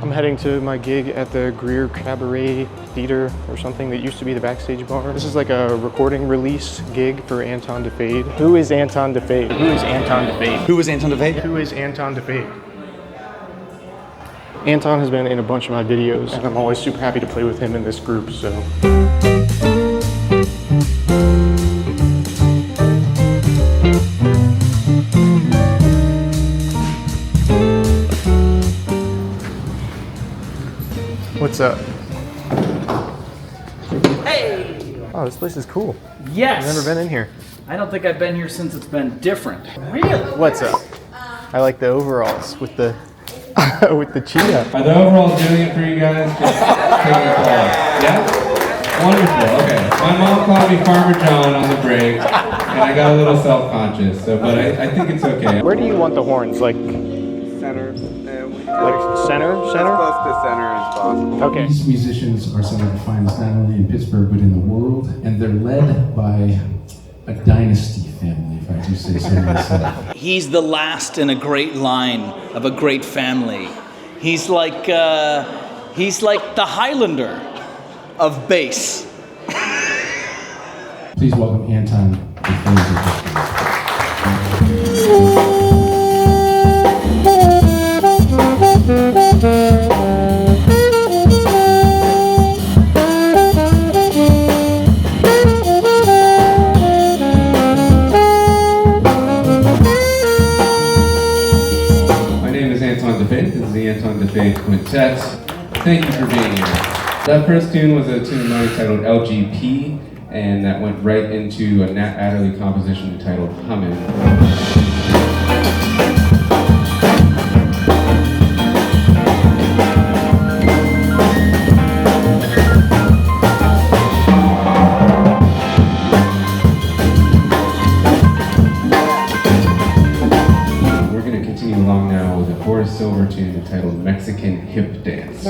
I'm heading to my gig at the Greer Cabaret Theater or something that used to be the Backstage Bar. This is like a recording release gig for Anton DeFade. Who is Anton DeFade? Who is Anton DeFade? Who is Anton DeFade? Who is Anton DeFade? Anton has been in a bunch of my videos, and I'm always super happy to play with him in this group, so. What's up? Hey! Oh, this place is cool. Yes! I've never been in here. I don't think I've been here since it's been different. Really? What's up? I like the overalls with the with the cheetah. Are the overalls doing it for you guys? Just taking a call. Yeah? Wonderful. Okay. My mom called me Farmer John on the break, and I got a little self-conscious, but I think it's okay. Where do you want the horns? Like Center. like center? As close to center as possible. Okay. These musicians are some of the finest not only in Pittsburgh but in the world, and they're led by a dynasty family, if I do say so myself. He's the last in a great line of a great family. He's like the Highlander of bass. Please welcome Anton DeFade. My name is Anton DeFade. This is the Anton DeFade Quintet. Thank you for being here. That first tune was a tune of mine titled LGP, and that went right into a Nat Adderley composition titled Hummin'. Along now with a Horace Silver tune entitled Mexican Hip Dance.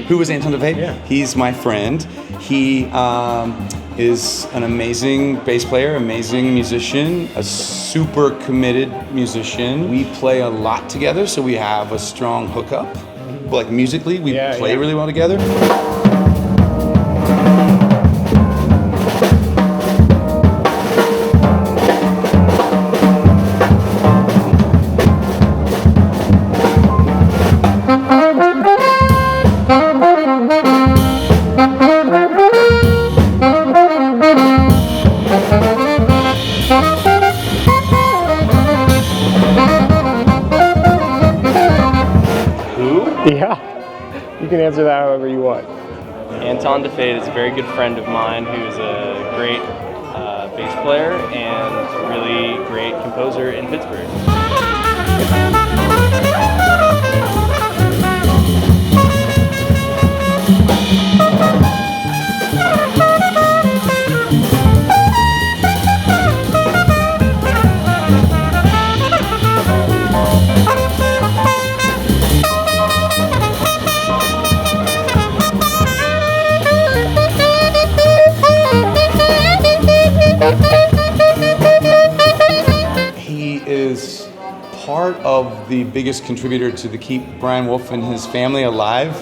Who is Anton DeFade? Yeah. He's my friend. He is an amazing bass player, amazing musician, a super committed musician. We play a lot together, so we have a strong hookup. Like musically, we play really well together. Yeah, you can answer that however you want. Anton DeFade is a very good friend of mine who's a great bass player and really great composer in Pittsburgh. He is part of the biggest contributor to the Keep Brian Wolfe and his family alive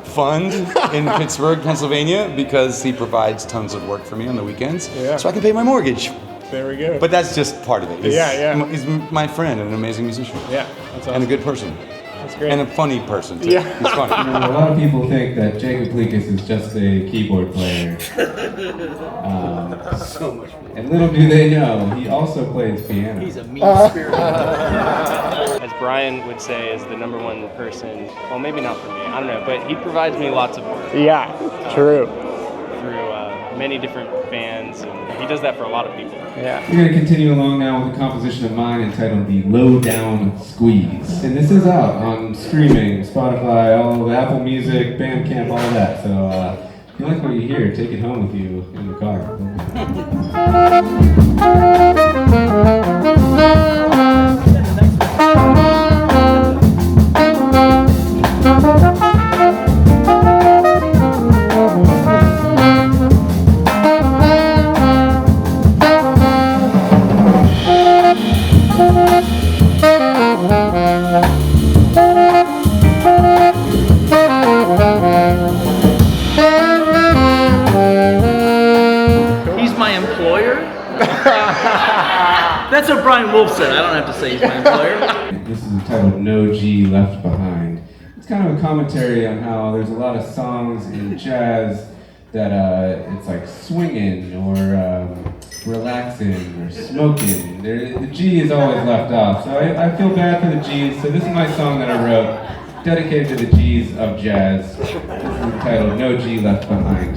fund in Pittsburgh, Pennsylvania, because he provides tons of work for me on the weekends, so I can pay my mortgage. There we go. But that's just part of it. He's my friend and an amazing musician. Yeah, that's awesome. And a good person. That's great. And a funny person, too. Yeah. He's funny. A lot of people think that Jacob Pleakis is just a keyboard player. So much fun. And little do they know, he also plays piano. He's a mean spirit. As Brian would say, is the #1 person, well, maybe not for me, I don't know, but he provides me lots of work. Yeah, true. Through many different bands, and he does that for a lot of people. Yeah. We're going to continue along now with a composition of mine entitled The Low Down Squeeze. And this is out on streaming, Spotify, all of Apple Music, Bandcamp, all of that. So if you like what you hear, take it home with you in the car. That's what Brian Wolfe said. I don't have to say he's my employer. This is entitled No G Left Behind. It's kind of a commentary on how there's a lot of songs in jazz that it's like swinging or relaxing or smoking. The G is always left off. So I feel bad for the G's. So this is my song that I wrote, dedicated to the G's of jazz. This is entitled No G Left Behind.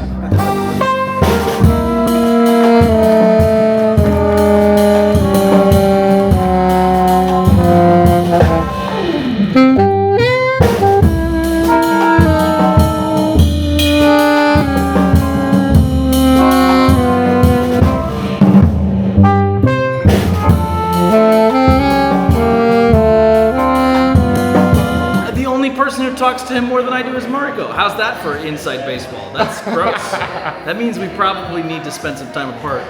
Who talks to him more than I do is Marco. How's that for inside baseball? That's gross. That means we probably need to spend some time apart.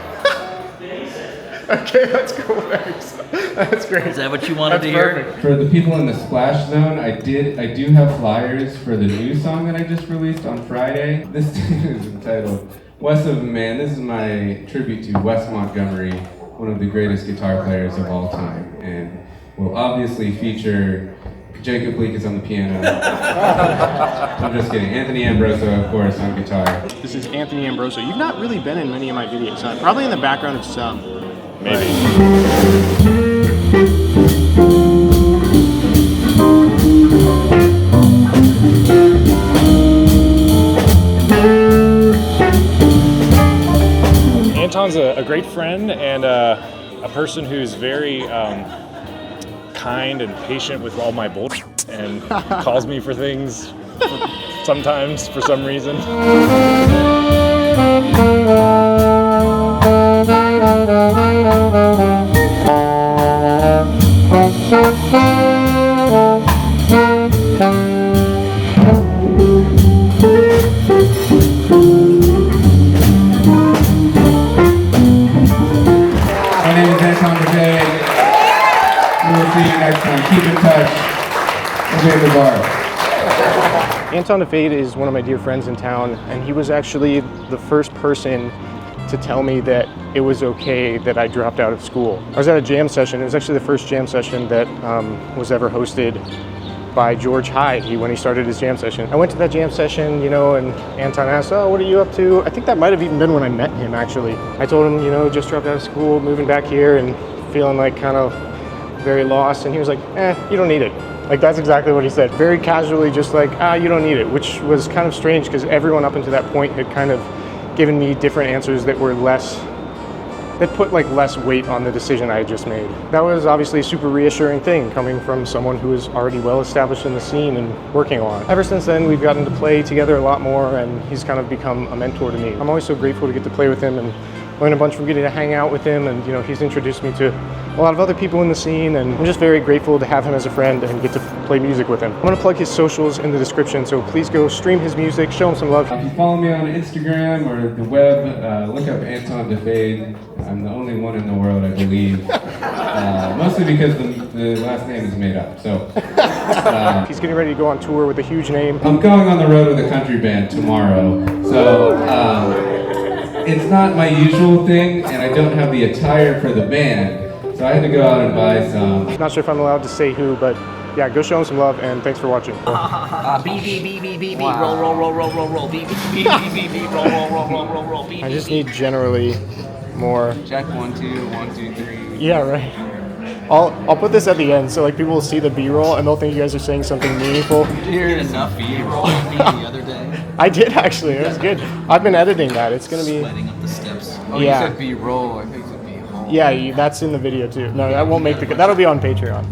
Okay, that's cool. Thanks. That's great. Is that what you wanted to hear? For the people in the Splash Zone, I do have flyers for the new song that I just released on Friday. This is entitled West of a Man. This is my tribute to Wes Montgomery, one of the greatest guitar players of all time, and will obviously feature Jacob Pleakis on the piano. I'm just kidding. Anthony Ambroso, of course, on guitar. This is Anthony Ambroso. You've not really been in many of my videos, huh? Probably in the background of some. Maybe. Anton's a great friend and a person who's very kind and patient with all my bullshit and calls me for things sometimes for some reason. My name is Anton DeFade. We'll see you next time. Keep in touch. Okay, the bar. Anton DeFade is one of my dear friends in town, and he was actually the first person to tell me that it was okay that I dropped out of school. I was at a jam session. It was actually the first jam session that was ever hosted by George Hyde when he started his jam session. I went to that jam session, you know, and Anton asked, "Oh, what are you up to?" I think that might have even been when I met him, actually. I told him, you know, just dropped out of school, moving back here, and feeling like kind of very lost, and he was like, you don't need it. Like, that's exactly what he said. Very casually, just like, you don't need it, which was kind of strange because everyone up until that point had kind of given me different answers that were that put like less weight on the decision I had just made. That was obviously a super reassuring thing coming from someone who is already well established in the scene and working a lot. Ever since then, we've gotten to play together a lot more, and he's kind of become a mentor to me. I'm always so grateful to get to play with him and learn a bunch from getting to hang out with him, and you know, he's introduced me to a lot of other people in the scene, and I'm just very grateful to have him as a friend and get to play music with him. I'm gonna plug his socials in the description, so please go stream his music, show him some love. If you follow me on Instagram or the web, look up Anton DeFade. I'm the only one in the world, I believe. Mostly because the last name is made up, so. He's getting ready to go on tour with a huge name. I'm going on the road with a country band tomorrow, so it's not my usual thing, and I don't have the attire for the band, so I had to go out and buy some. Not sure if I'm allowed to say who, but yeah, go show him some love, and thanks for watching. B, roll, roll, roll, roll, roll, roll, B, roll, roll, roll, roll, roll, roll, B. I just need generally more. Check 1, 2, 1, 2, 3. Yeah, right. I'll put this at the end, so like people will see the B-roll and they'll think you guys are saying something meaningful. Did you get enough B-roll of me the other day? I did actually. It was good. I've been editing that. It's gonna be. Sweating up the steps. Oh, Yeah. you said B-roll. I think it said B-hole. Yeah, that's in the video too. No, that won't make the. That'll be on Patreon.